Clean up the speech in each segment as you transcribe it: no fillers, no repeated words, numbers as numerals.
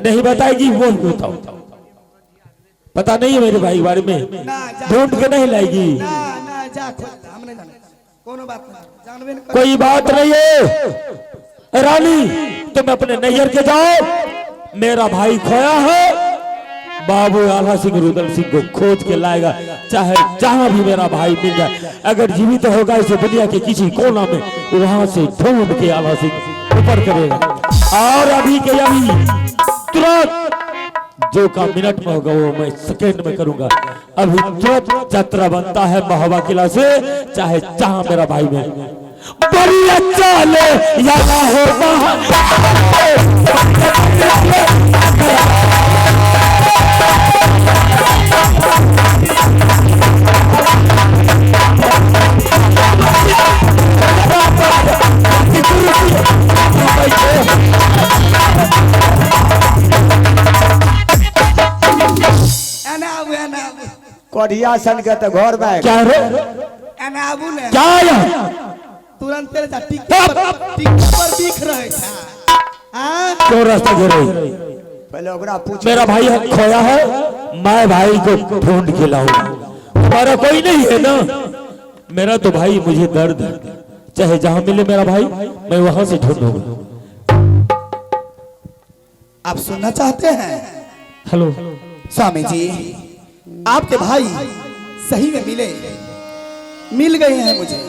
नहीं बताएगी वो बताओ। पता नहीं है मेरे भाई के बारे में, ढूंढ के नहीं लाएगी। कोई बात नहीं है रानी, तुम अपने नैहर के जाओ। मेरा भाई खोया है, बाबू आला सिंह रुदल सिंह को खोज के लाएगा, चाहे जहां भी मेरा भाई मिल जाए। अगर जीवित होगा इसे दुनिया के किसी कोना में, वहां से ढूंढ के आला सिंह ऊपर करेगा। और अभी के अभी तुरंत जो काम मिनट में होगा वो मैं सेकेंड में करूंगा। अभी तुरंत यात्रा बनता है महोबा किला से, चाहे जहां मेरा भाई में बड़ी अच्छा ले यादा होगा। कोढ़िया सन के तो घर में क्या रे क्या आया तुरंत पर दिख रहे क्यों रास्ता घेरे? पहले ओकरा पूछ। मेरा भाई खोया है, मैं भाई को ढूंढ के लाऊंगा। तुम्हारा कोई नहीं है ना? मेरा तो भाई मुझे दर्द है, चाहे जहां मिले मेरा भाई मैं वहां से ढूंढूंगा। आप सुनना चाहते हैं? हेलो स्वामी जी, आपके भाई सही में मिल गए हैं मुझे।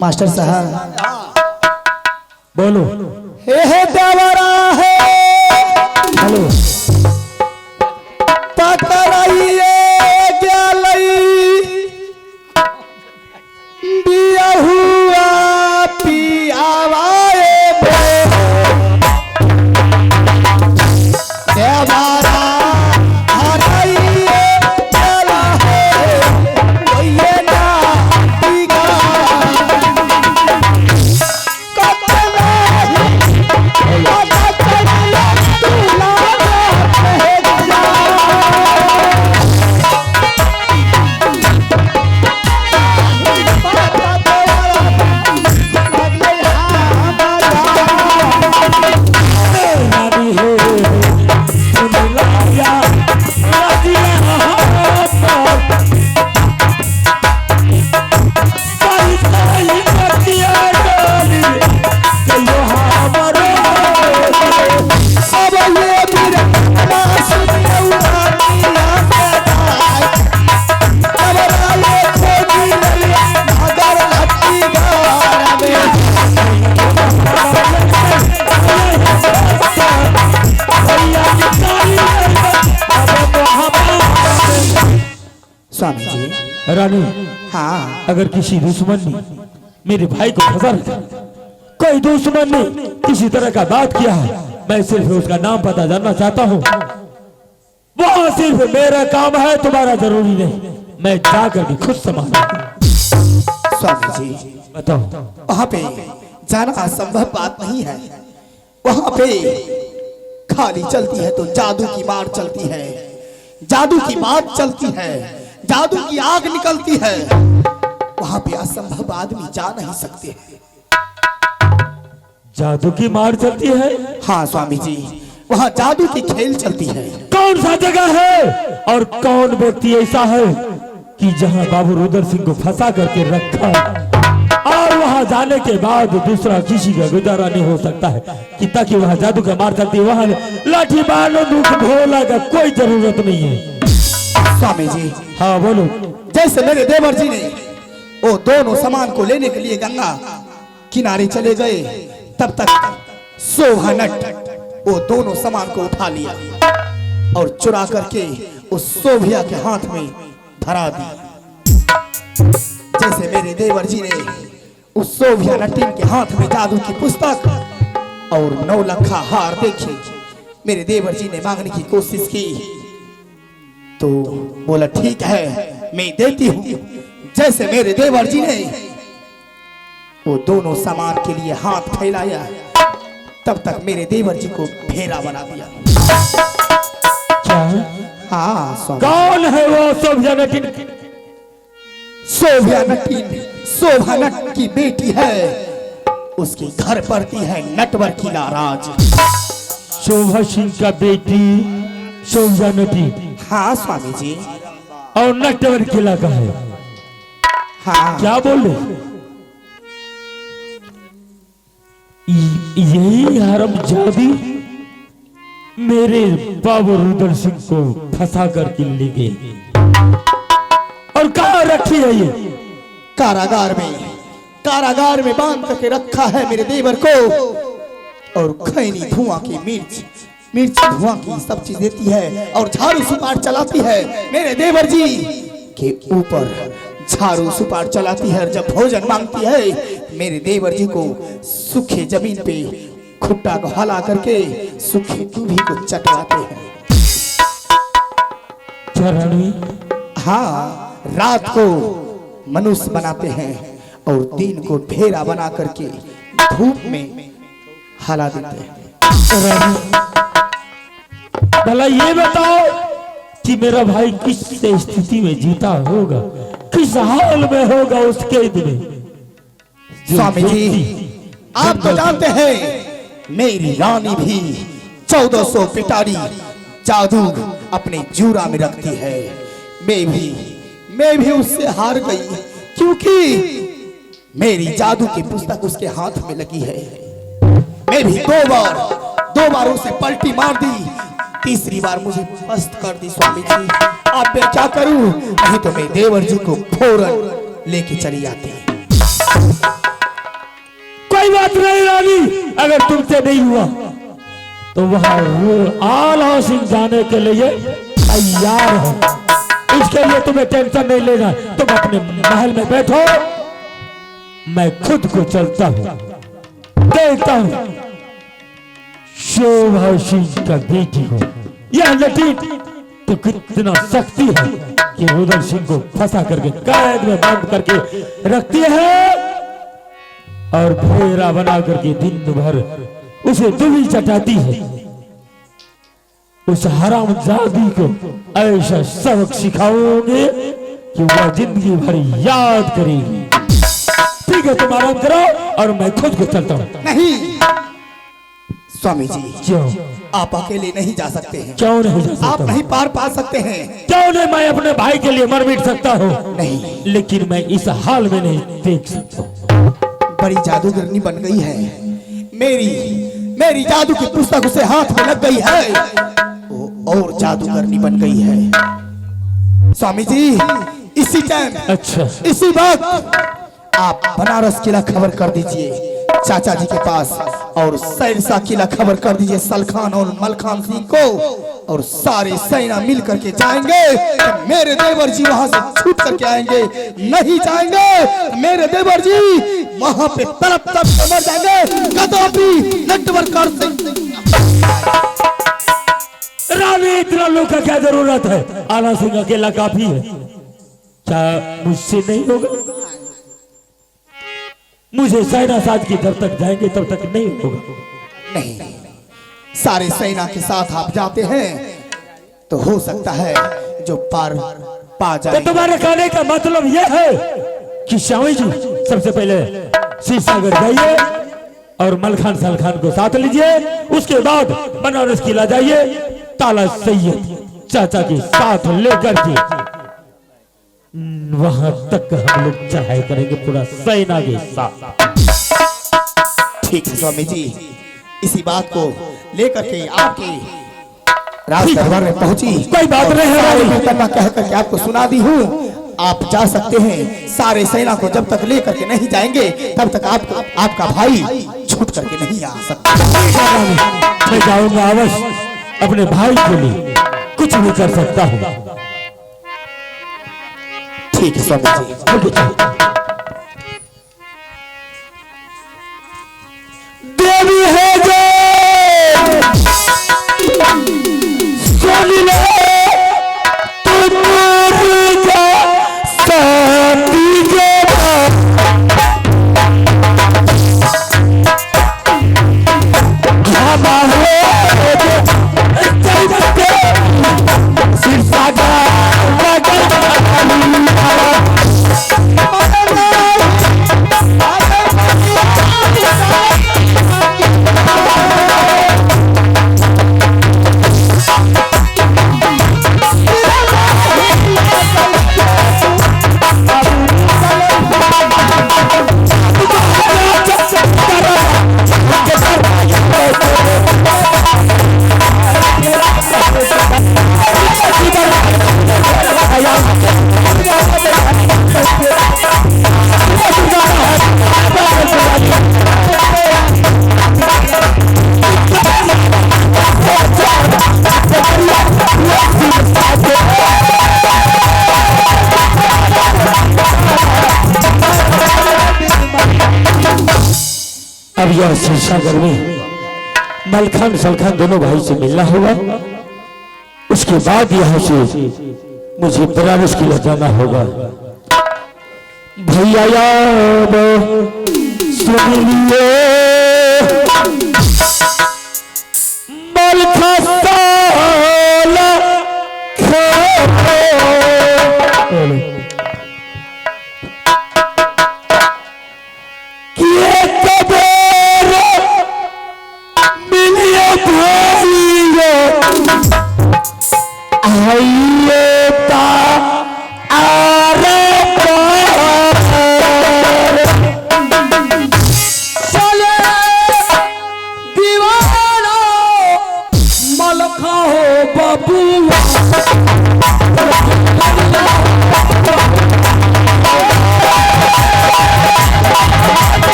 मास्टर साहब बोलो। हे देवरा है, हेलो पकड़ाइए गलई दिया हुआ पियावाए देवरा हराइए गला है ये ना टीका स्वामी जी। रानी, हाँ, अगर किसी दुश्मन ने मेरे भाई को फंसा रखा, कोई दुश्मन ने किसी तरह का बात किया है, मैं सिर्फ उसका नाम पता जानना चाहता हूँ। वो सिर्फ मेरा काम है, तुम्हारा जरूरी नहीं। मैं जाकर भी खुद संभालूंगा। स्वामी जी बताओ। वहां पे जाना असंभव बात नहीं है। वहां पे खाली चलती है तो जादू की मार चलती है, जादू की बात चलती है, जादू की आग निकलती है। वहां पे असंभव आदमी जा नहीं सकते हैं। जादू की मार चलती है? हाँ स्वामी जी, वहां जादू की खेल चलती है। कौन सा जगह है और कौन व्यक्ति ऐसा है कि जहां बाबू रुदल सिंह को फंसा करके रखा और वहां जाने के बाद दूसरा किसी का गुजारा नहीं हो सकता है कि ताकि वहां जादू का मार चलती है, वहां लाठी मारो दुख भोला का कोई जरूरत नहीं है। स्वामी जी हाँ बोलो। जैसे मेरे देवर जी ने वो दोनों सामान को लेने के लिए गंगा किनारे चले गए, तब तक शोभा नट वो दोनों सामान को उठा लिया और चुरा करके उस शोभिया के हाथ में धरा दी। जैसे मेरे देवर जी ने उस शोभिया नटीन के हाथ में जादू की पुस्तक और 9 लखा हार देखी, मेरे देवर जी ने मांगने की कोशिश की तो बोला ठीक है मैं देती हूँ। जैसे मेरे देवर जी ने वो दोनों सामान के लिए हाथ फैलाया, तब तक मेरे देवर जी को फेरा बना दिया। हाँ स्वामी। कौन है वो शोभिया नटीन? शोभिया नटीन शोभा नट की बेटी है, उसके घर पड़ती है नटवर की नाराज। शोभा सिंह का बेटी शोभा नटी हाँ स्वामी जी। और नटवर किला का है। हाँ क्या बोले? यही हरामजादी मेरे बाबू रुदल सिंह को फंसा करके ले गए। और कहाँ रखी है ये? कारागार में, कारागार में बांध करके रखा है मेरे देवर को। और खैनी धुआं की मिर्च धुआं की सब चीज देती है और झाड़ू सुपार चलाती है मेरे देवर जी के ऊपर। झाड़ू सुपार चलाती है और जब भोजन मांगती है मेरे देवर जी को सूखे जमीन पे खुट्टा को हला करके सूखे दूधी को चटवाते हैं। चरणी हाँ, रात को मनुष्य बनाते हैं और दिन को भेड़ा बना करके धूप में हला देते हैं। भला ये बताओ कि मेरा भाई किस स्थिति में जीता होगा, किस हाल में होगा उस कैद में? स्वामी जी, आप तो जानते हैं मेरी रानी भी 1400 पिटारी जादू अपने जूरा में रखती है। मैं भी उससे हार गई क्योंकि मेरी जादू की पुस्तक उसके हाथ में लगी है। मैं भी दो बार उसे पलटी मार दी, तीसरी बार मुझे पस्त कर दी। स्वामी जी, अब मैं क्या करूं? नहीं तो मैं देवर जी को फौरन लेके चली जाती। कोई बात नहीं रानी, अगर तुमसे नहीं हुआ तो वहां आला सिंह जाने के लिए तैयार है। इसके लिए तुम्हें टेंशन नहीं लेना। तुम अपने महल में बैठो, मैं खुद को चलता हूं, देखता हूं शोभा सिंह का बेटी को। यह लटी तो कितना शक्ति है कि रुदल सिंह को फंसा करके कैद में बंद करके रखती है और फेरा बना करके दिन भर उसे दूधी चटाती है। उस हरामजादी को ऐसा सबक सिखाओगे कि वह जिंदगी भर याद करेगी। ठीक है, तुम आराम करो और मैं खुद को चलता हूँ। नहीं स्वामी जी, क्यों? आप अकेले नहीं जा सकते हैं। क्यों नहीं जा सकता? आप नहीं पार पा सकते हैं। क्यों नहीं? मैं अपने भाई के लिए मर मिट सकता हूँ, नहीं, लेकिन मैं इस हाल में नहीं देख सकता। बड़ी जादूगरनी बन गई है मेरी जादू की पुस्तक उसे हाथ में लग गई है, वो और जादूगरनी बन गई है। स्वामी जी, इसी टाइम, अच्छा, इसी वक्त आप बनारस किला खबर कर दीजिए चाचा जी के पास, और सहरसा किला खबर कर दीजिए सलखान और मलखान सिंह को, और सारे सेना मिल करके जाएंगे तो मेरे देवर जी वहां से छूट करके आएंगे। नहीं जाएंगे तो मेरे देवर जी वहां पे तड़प मर जाएंगे। कदापि नटवर कर रानी, इतना लोग का क्या जरूरत है? आला सिंह अकेला काफी है। क्या मुझसे नहीं होगा? मुझे सेना साथ की जब तक जाएंगे तब तक नहीं होगा। नहीं, सारे सेना के साथ आप जाते हैं तो हो सकता है जो पार पा जाए। तो तुम्हारे कहने का मतलब यह है कि श्यामी जी सबसे पहले शिवसागर जाइए और मलखान सलखान को साथ लीजिए, उसके बाद बनारस किला जाइए, ताला सैयद चाचा के साथ लेकर के वहां तक हम लोग चढ़ाई करेंगे पूरा सेना के साथ। ठीक है स्वामी जी, इसी बात को लेकर के आपके राज दरबार में पहुंची। कोई बात नहीं है, करना कह करके आपको सुना दी हूँ। आप जा सकते हैं। सारे सेना को जब तक लेकर के नहीं जाएंगे तब तक आपका भाई छूट करके नहीं आ सकता। मैं जाऊंगा अवश्य, अपने भाई के लिए कुछ भी कर सकता हूँ। ठीक है स्वामी जी। देवी है जो सुन ले तुम्हारी साथी जो शिवसागर अब यह शिवसागर में मलखान सलखान दोनों भाई से मिलना होगा। उसके बाद यहाँ से मुझे बनारस के लिए जाना होगा। भैया याद सुन लिए मलखा साला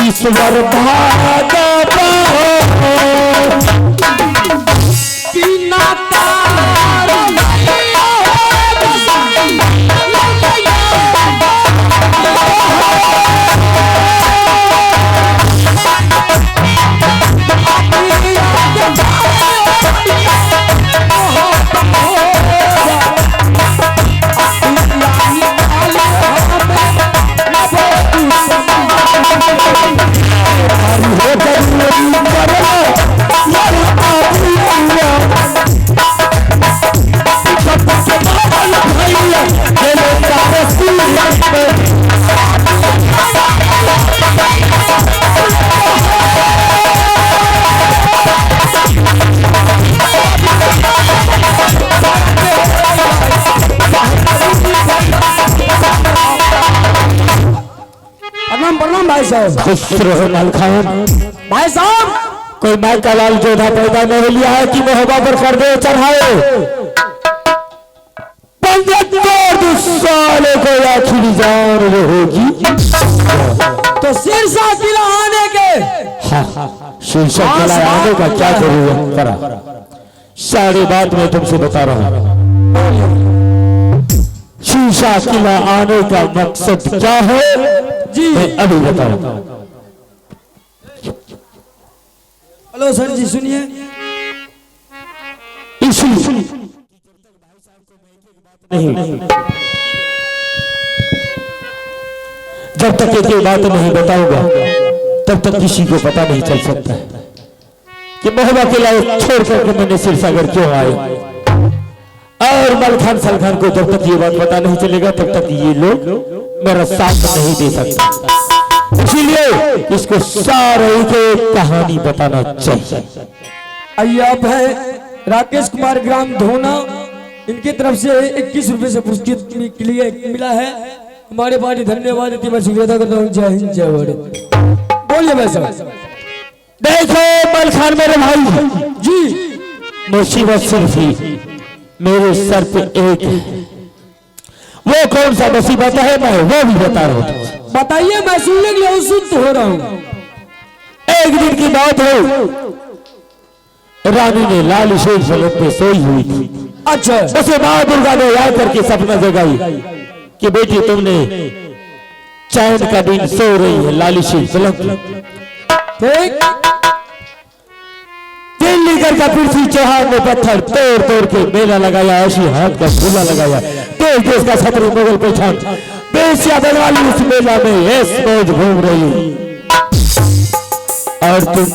ईश्वर भागा खुश रहो मलखान भाई साहब। कोई माई का लाल जोधा पैदा नहीं लिया है कि मोहब्बत पर कर दे चढ़ाए 75 सालों को आखिरी जान रहेगी। तो सिरसा किला आने के शीर्षक किला आने का क्या जरूरत पड़ा? सारी बात मैं तुमसे बता रहा हूँ। शीशा किला आने का मकसद क्या है जी मैं अभी बताऊंगा। हेलो सर जी सुनिए। नहीं जब तक एक बात नहीं बताऊंगा तब तक किसी को पता नहीं चल सकता है कि मोहब्बा के लायक छोड़ करके मैंने सिरसागर क्यों आए। और मलखान सलखान को जब तक ये बात पता नहीं चलेगा तब तक ये लोग मेरा साथ नहीं दे सकते। इसीलिए इसको सारे की कहानी बताना चाहिए। आइए आप है राकेश कुमार ग्राम धोना, इनकी तरफ से 21 रुपए से पुरस्कृत के लिए मिला है। हमारे पार्टी धन्यवाद देती मैं शुक्रिया करता हूँ। जय हिंद जय भारत। बोलिए वैसा। देखो मलखान मेरे भाई जी, मुसीबत सिर्फ ही मेरे सर पे एक है। वो कौन सा मुसीबत है मैं वो भी बता रहा हूँ। बताइए, मैं सुनने के लिए उत्सुक हो रहा हूँ। एक दिन की बात है, रानी ने लाल शेर पलंग पे सोई हुई थी। अच्छा। उसे माँ दुर्गा ने याद करके सपना जगाई कि बेटी तुमने चैन का दिन सो रही है लाली शेर पलंग। ठीक। दिल्ली करके पृथ्वी चौहान ने पत्थर तोड़ तोड़ के मेला लगाया, ऐसी हाथ का झूला लगाया। देश देश का छतरी मुगल पहचान बेसिया बंगाली उस मेला में ऐस मौज घूम रही, और तुम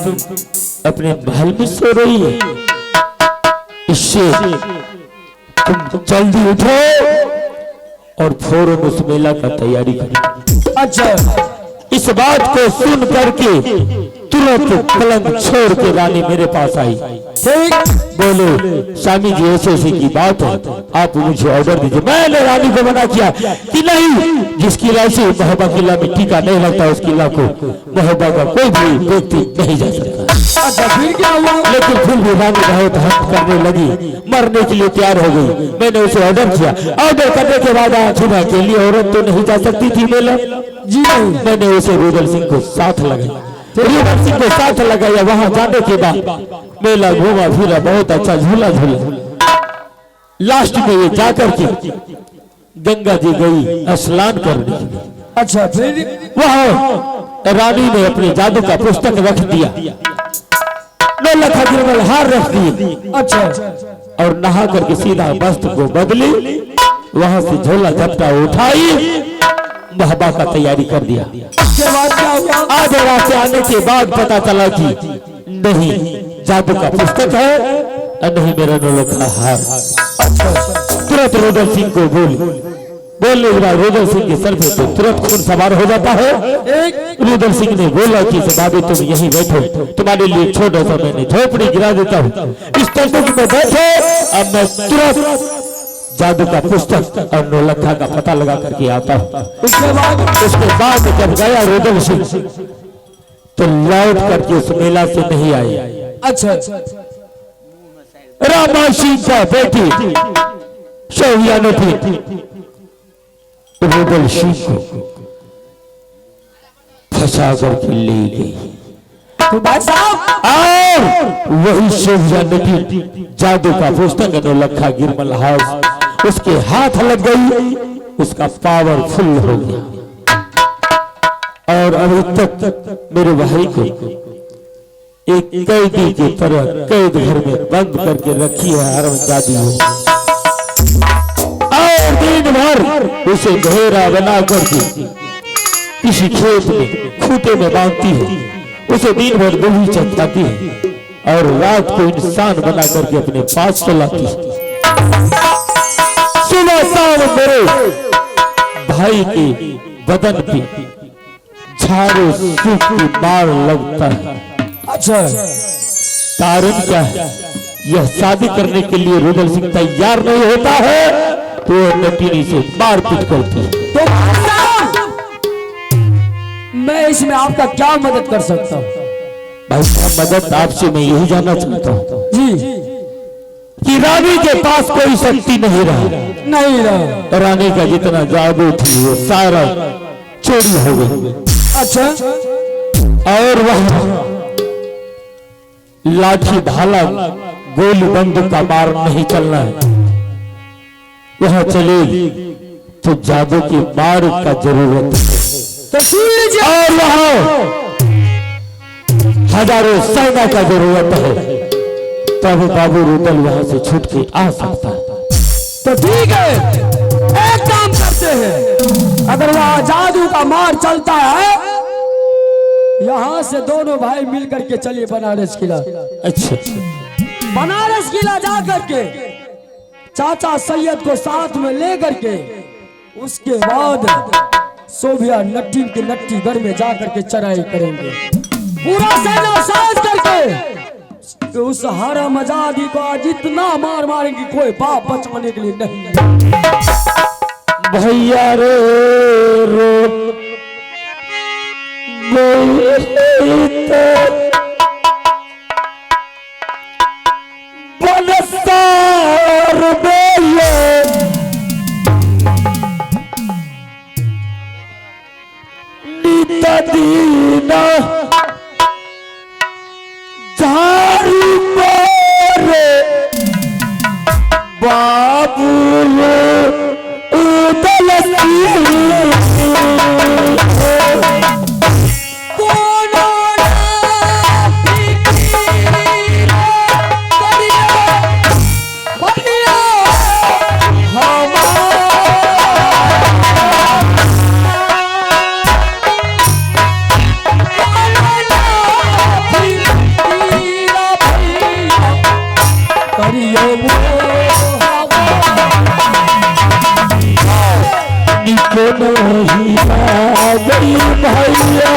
अपने महल में सो रही है। इससे तुम जल्दी उठो और फौरन उस मेला का तैयारी करो। अच्छा। इस बात को सुन करके तुरंत पलंग छोड़ के रानी मेरे पास आई। ठीक। बोले स्वामी जी ऐसे ऐसी की बात है, आप मुझे ऑर्डर दीजिए। मैंने रानी को मना किया कि नहीं, जिस किला से मोहब्बा किला में टीका नहीं लगता उस किला को मोहब्बा का कोई भी व्यक्ति नहीं जा सकता। अच्छा, फिर क्या हुआ? लेकिन फिर भी रानी बहुत हक करने लगी, मरने के लिए तैयार हो गई। मैंने उसे ऑर्डर किया। ऑर्डर करने के बाद सुबह के लिए औरत तो नहीं जा सकती थी मेला। जी नहीं। मैंने उसे रुदल सिंह को साथ लगाया। रुदल सिंह को साथ लगाया। वहां जाने के बाद मेला घूमा फिरा, बहुत अच्छा झूला झूला। लास्ट में ये जाकर के गंगा जी गई स्नान करने। अच्छा, फिर? वहां रानी ने अपने जादू का पुस्तक रख दिया, 9 लाख गिरमल हार रख दिए। अच्छा। और नहा करके सीधा वस्त्र को बदली, वहां से झोला झपटा उठाई, मोहब्बा का तैयारी कर दिया। उसके बाद क्या हुआ? आज रात से आने के बाद पता चला कि नहीं जादू का पुस्तक है और नहीं मेरा 9 लाख का हार। तुरंत रुदल सिंह को बोलने के बाद रुदल सिंह के सर पे तो तुरंत खून सवार हो जाता है। रुदल सिंह ने बोला कि भाभी तुम यहीं बैठो, तुम्हारे लिए छोटा सा मैंने झोपड़ी गिरा देता हूँ, इस तंबू में बैठो। अब मैं तुरंत जादू का पुस्तक और 9 लाख का पता लगा करके आता हूँ। उसके बाद जब गया रुदल सिंह तो लौट करके उस मेला से नहीं आए। अच्छा। रामा सिंह का बेटी शोभिया ने रुदल सिंह को फंसा करके ले गई। तो भाई साहब, और वही शोभिया नदी जादू का पुस्तक 9 लाख गिरमल हाउस उसके हाथ लग गई, उसका पावरफुल हो गया। और अभी तक मेरे भाई को एक कैदी की तरह कैद घर में बंद करके रखी है हरमजादी हो। और दिन भर उसे घेरा बना करके किसी खेत में खूटे में बांधती है, उसे दिन भर दूही चटकाती है और रात को इंसान बना करके अपने पास चलाती है। सुबह शाम मेरे भाई के बदन पे झाड़ू सूखी मार लगता है। अच्छा। कारण क्या है? यह शादी करने के लिए रुदल सिंह तैयार नहीं होता है तो नटीनी से मारपीट करती है। तो भाई साहब, मैं इसमें आपका क्या मदद कर सकता हूँ? भाई साहब मदद आपसे मैं यही जानना चाहता हूँ जी, कि रानी के पास कोई शक्ति नहीं रहा, नहीं रहा। रानी का जितना जादू थी वो सारा चोरी हो गई। अच्छा। और वह लाठी भाला गोली बंदूक का मार नहीं चलना है, वहां चले तो जादू की मार का जरूरत है। तो सुन लीजिए। और वहां हजारों सेना का जरूरत है, तब बाबू रुदल वहां से छूट के आ सकता है। तो ठीक है, एक काम करते हैं, अगर वहां जादू का मार चलता है, यहाँ से दोनों भाई मिलकर के चलिए बनारस किला। अच्छा, बनारस किला जा करके चाचा सैयद को साथ में ले करके उसके बाद सोभिया नट्टी के नट्टी गढ़ में जा करके चढ़ाई करेंगे, पूरा सेना साज करके कि उस हरमजादी को आज इतना मार मारेंगे कोई बाप बचाने के लिए नहीं। भैया रे रो दीना झारू मोरे बाबू गई भैया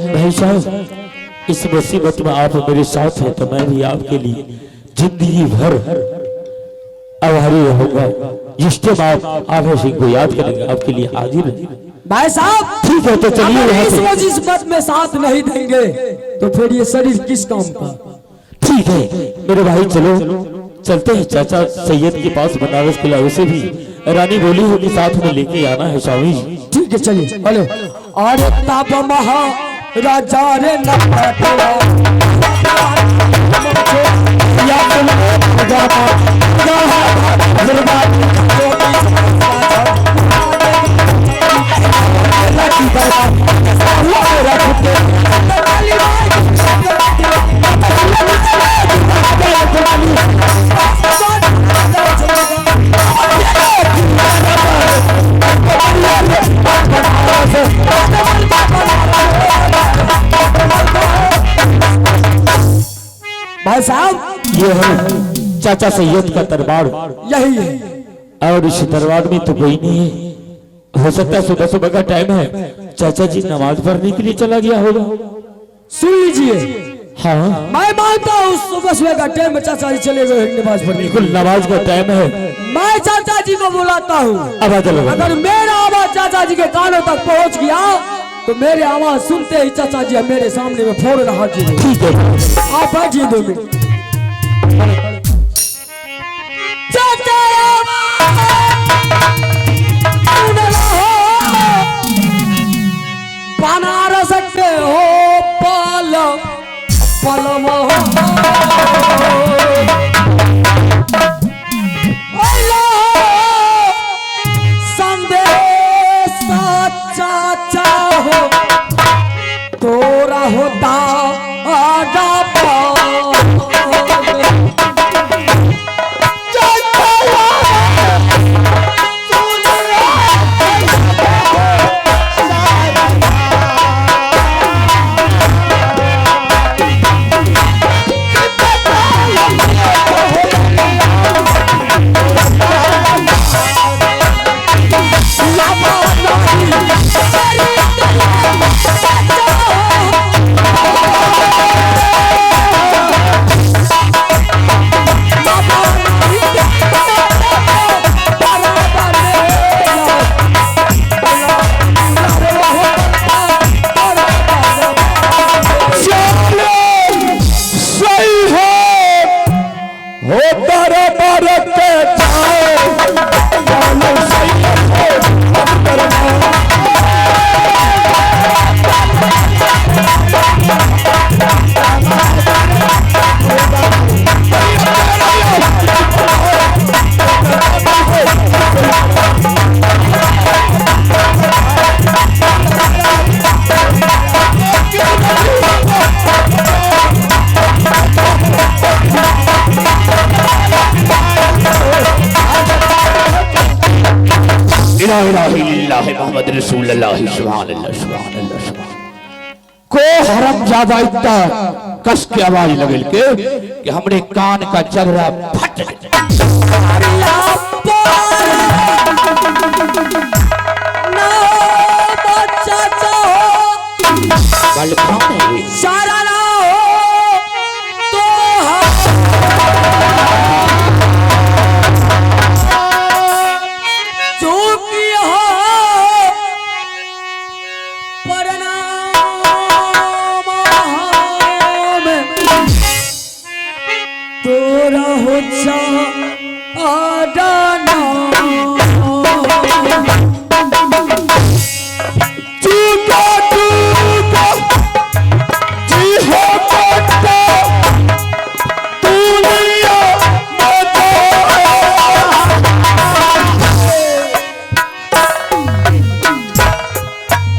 भाई साहब, इस मुसीबत में आप मेरे साथ हैं तो मैं भी आपके लिए जिंदगी भर आभारी रहूंगा। जिस टाइम आप आभा सिंह को याद करेंगे आपके लिए हाजिर है। भाई साहब ठीक है तो चलिए अगर यहाँ इस से। मुसीबत में साथ नहीं देंगे तो फिर ये शरीर किस काम का। ठीक है मेरे भाई, चलो चलते हैं चाचा सैयद के पास बनारस किला। उसे भी रानी बोली होगी साथ में लेके आना है स्वामी जी। ठीक है चलिए। हेलो अरे ताप महा राजा रे भाई साहब, ये है चाचा सैयद का दरबार। यही है और इस दरबार में तो कोई नहीं है। हो सकता है सुबह सुबह का टाइम है, चाचा जी नमाज पढ़ने के लिए चला गया होगा। सुन लीजिए। हाँ मैं मानता हूँ सुबह सुबह का टाइम में चाचा जी चले गए नमाज पढ़ने। बिल्कुल नमाज का टाइम है। मैं चाचा जी को बुलाता हूँ। आवाज लगाओ। अगर मेरा आवाज चाचा जी के कानों तक पहुँच गया तो मेरे आवाज सुनते ही चाचा जी मेरे सामने में फौरन हाजिर हैं। ठीक है आप बैठिए 2 मिनट। चाचा बनारस के हो पलम पलम संदेश चाचा हो तोरा होता आगा मोहम्मद रसूलुल्लाह को हरम ज्यादा इतना कस के आवाज लगे कि हमरे कान का चगरा फट चाचा सारा ना हो तो चूकी हो प्रणाम तोरा हो आडाना चूका चूका जी हो पट्टा दुनिया बता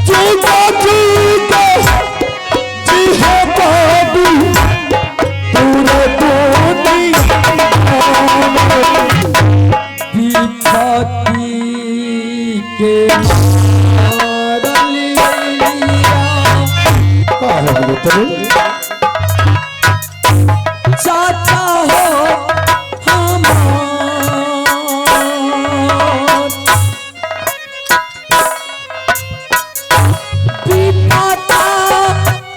चूका चूका जी हो बाबू पूरे विपत्ति के चाचा हो हमार विपता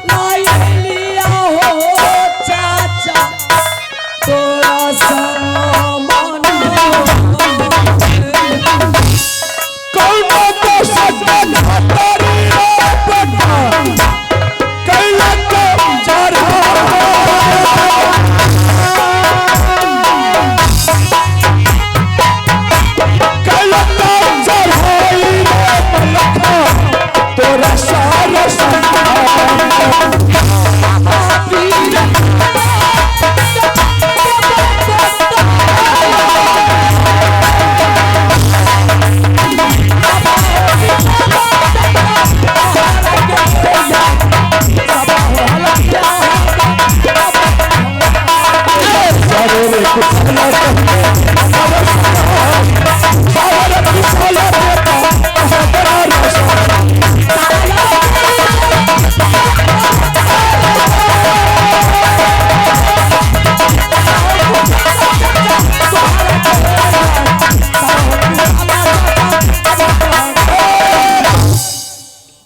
लाई लिया हो चाचा तोरा सामान कौन तो सजन हतारी पटा कैला को जरा कैला को जराई लखा तोरा सारा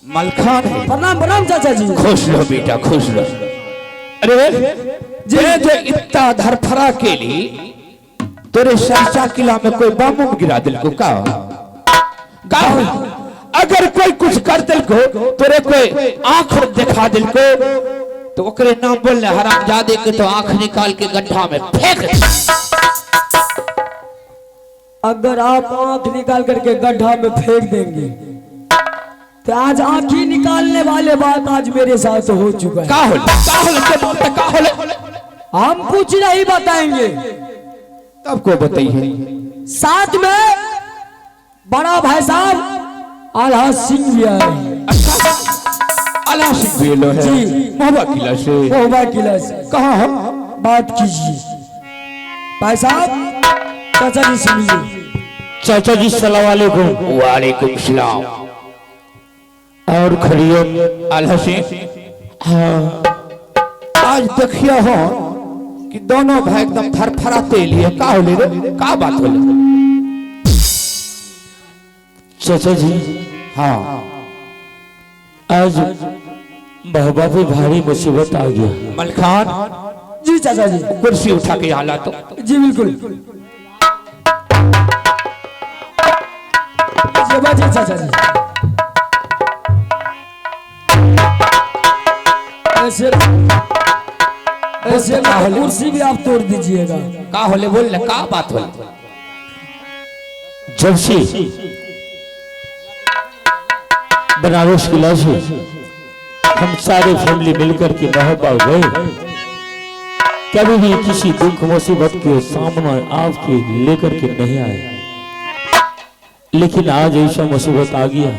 मलखान प्रणाम प्रणाम चाचा जी खुश रहो बेटा खुश रहो। अरे जे जो इतना धरफरा के लिए तेरे सरसा किला में कोई बम गिरा दिल को का अगर कोई कुछ कर दिल को तेरे कोई आंख दिखा दिल को तो ओकरे नाम बोल हरामजादे के तो आंख निकाल के गड्ढा में फेंक दे। अगर आप आंख निकाल करके गड्ढा में फेंक देंगे तो आज आंख ही निकालने वाले बात आज मेरे साथ हो चुका है। का होले हम कुछ नहीं बताएंगे। तब को बताइए। साथ में बड़ा भाई साहब आल्हा सिंह भी आए। आल्हा सिंह भी लो है जी मोहबा किला से। मोहबा किला से कहाँ हम बात कीजिए भाई साहब। चाचा जी सुनिए। चाचा जी सलाम वालेकुम। वालेकुम सलाम। और खड़ियो आल्हा सिंह। हाँ आज देखिए हो कि दोनों भाई एकदम थरथराते लिए का होले रे का बात होले। चाचा जी हाँ आज महबा पे भारी मुसीबत आ गया। मलखान जी चाचा जी कुर्सी उठा के हाला तो। जी बिल्कुल जी चाचा जी। ऐसे ऐसे कुर्सी भी आप तोड़ दीजिएगा। का होले बोल ले का बात होले। जब से बनारस किला से हम सारे फैमिली मिलकर के महबा गए कभी भी किसी दुख मुसीबत के सामने आपके लेकर के नहीं आए। लेकिन आज ऐसा मुसीबत आ गया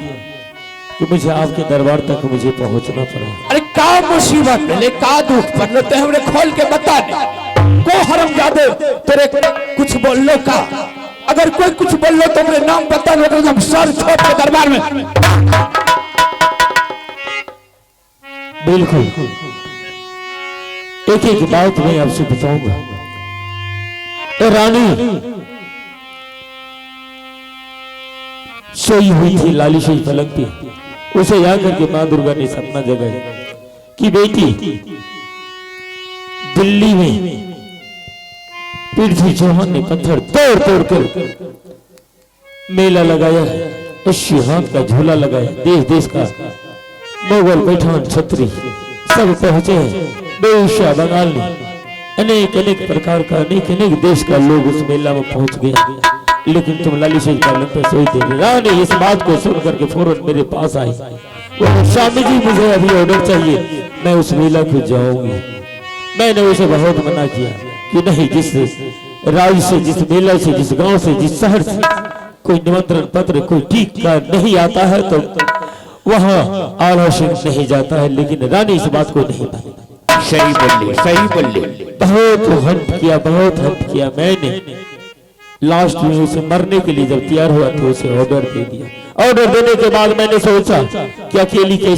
कि मुझे आपके दरबार तक मुझे पहुंचना पड़ा। अरे का मुसीबत मिले का दुख पड़े तो हमने खोल के बता दे। को हरामजादे तेरे कुछ बोल लो का अगर कोई कुछ बोल लो तो मेरे नाम बता दो तो हम सर छोड़ के दरबार में। बिल्कुल एक एक बात मैं आपसे बताऊंगा। तो रानी सोई हुई थी लाली से पलंग पे। उसे जाकर के मां दुर्गा ने सपना जगाया कि बेटी दिल्ली में पृथ्वी चौहान ने पत्थर तोड़ तोड़ कर मेला लगाया, हाथ का झूला लगाया, देश देश का मुगल पैठान छत्री सब पहुंचे हैं, बेशा बंगाल में अनेक अनेक प्रकार का अनेक अनेक देश का लोग उस मेला में पहुंच गए। लेकिन तुम लालिश पे सोचते थे। रानी इस बात को सुन करके फौरन मेरे पास आई, वो स्वामी जी मुझे अभी ऑर्डर चाहिए, मैं उस मेला को जाऊंगी। मैंने उसे बहुत मना किया कि नहीं, जिस राज्य से, जिस मेला से, जिस गांव से, जिस शहर से कोई निमंत्रण पत्र, कोई ठीक का नहीं आता है तो वहां आला सिंह नहीं जाता है। लेकिन रानी इस बात को नहीं मानी। सही बोले, सही बोले। बहुत हंट किया, बहुत हंट किया मैंने। लास्ट में उसे मरने के लिए जब तैयार हुआ तो उसे ऑर्डर दे दिया। ऑर्डर देने के बाद मैंने सोचा कि अकेली कैसे